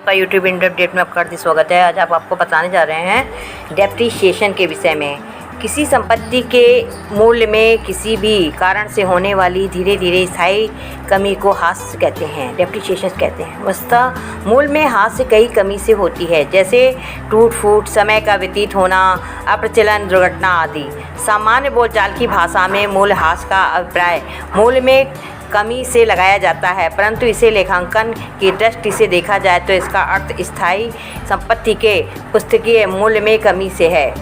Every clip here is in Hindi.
आपका यूट्यूब इंडिया अपडेट में आपका हार्दिक स्वागत है। आज आपको बताने जा रहे हैं डेप्रिसिएशन के विषय में। किसी संपत्ति के मूल्य में किसी भी कारण से होने वाली धीरे धीरे स्थायी कमी को ह्रास कहते हैं, डेप्रिसिएशन कहते हैं। वस्तुतः मूल्य में ह्रास कई कमी से होती है, जैसे टूट फूट, समय का व्यतीत होना, अप्रचलन, दुर्घटना आदि। सामान्य बोलचाल की भाषा में मूल्य ह्रास का अभिप्राय मूल्य में कमी से लगाया जाता है, परंतु इसे लेखांकन की दृष्टि से देखा जाए तो इसका अर्थ स्थायी संपत्ति के पुस्तकीय मूल्य में कमी से है।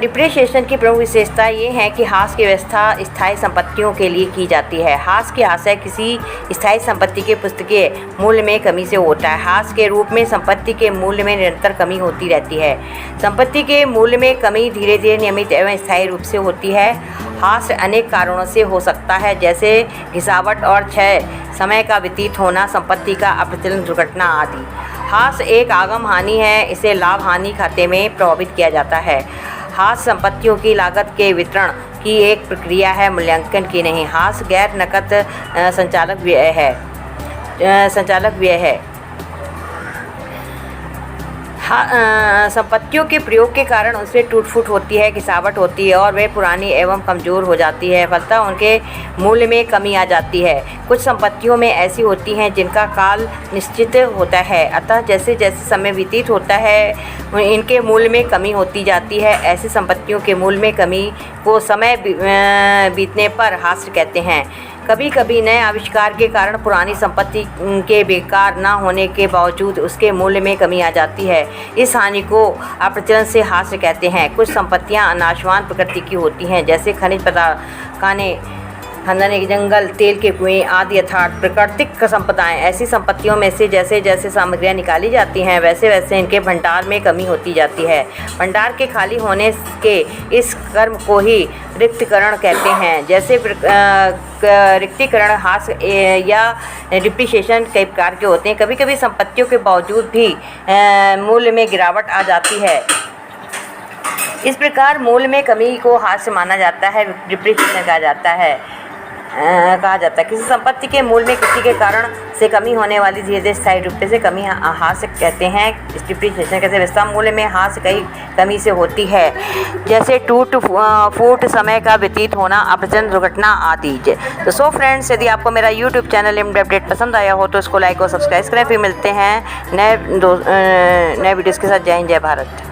डिप्रिसिएशन की प्रमुख विशेषता ये है कि ह्रास की व्यवस्था स्थायी संपत्तियों के लिए की जाती है। ह्रास की आशय किसी स्थायी संपत्ति के पुस्तकीय मूल्य में कमी से होता है। ह्रास के रूप में संपत्ति के मूल्य में निरंतर कमी होती रहती है। संपत्ति के मूल्य में कमी धीरे धीरे नियमित एवं स्थायी रूप से होती है। ह्रास अनेक कारणों से हो सकता है, जैसे घिसावट और क्षय, समय का व्यतीत होना, संपत्ति का अप्रचलन, दुर्घटना आदि। ह्रास एक आगम हानि है, इसे लाभ हानि खाते में प्रभावित किया जाता है। ह्रास संपत्तियों की लागत के वितरण की एक प्रक्रिया है, मूल्यांकन की नहीं। ह्रास गैर नकद संचालक व्यय है। संपत्तियों के प्रयोग के कारण उसमें टूट फूट होती है, घिसावट होती है और वे पुरानी एवं कमज़ोर हो जाती है, फलतः उनके मूल्य में कमी आ जाती है। कुछ संपत्तियों में ऐसी होती हैं जिनका काल निश्चित होता है, अतः जैसे जैसे समय व्यतीत होता है इनके मूल्य में कमी होती जाती है। ऐसी संपत्तियों के मूल्य में कमी को समय बीतने पर ह्रास कहते हैं। कभी कभी नए आविष्कार के कारण पुरानी संपत्ति के बेकार न होने के बावजूद उसके मूल्य में कमी आ जाती है। इस हानि को अप्रचलन से ह्रास कहते हैं। कुछ संपत्तियां नाशवान प्रकृति की होती हैं, जैसे खनिज पदार्थ, खनन, जंगल, तेल के कुएं आदि, अर्थात प्राकृतिक संपदाएं। ऐसी संपत्तियों में से जैसे जैसे सामग्रियां निकाली जाती हैं वैसे वैसे इनके भंडार में कमी होती जाती है। भंडार के खाली होने के इस कर्म को ही रिक्तीकरण कहते हैं। जैसे रिक्तीकरण, ह्रास या डिप्रिसिएशन कई प्रकार के होते हैं। कभी कभी संपत्तियों के बावजूद भी मूल्य में गिरावट आ जाती है। इस प्रकार मूल्य में कमी को ह्रास माना जाता है, डिप्रिसिएशन कहा जाता है। किसी संपत्ति के मूल्य में किसी के कारण से कमी होने वाली धीरे धीरे स्थायी रूप से कमी ह्रास कहते हैं। डिप्रिसिएशन कैसे व्यवस्था मूल्य में ह्रास कई कमी से होती है, जैसे टूट फूट, समय का व्यतीत होना, अप्रचलन, दुर्घटना आदि। तो सो फ्रेंड्स, यदि आपको मेरा यूट्यूब चैनल इंडिया अपडेट पसंद आया हो तो इसको लाइक और सब्सक्राइब करें। फिर मिलते हैं नए वीडियोज़ के साथ। जय हिंद, जय भारत।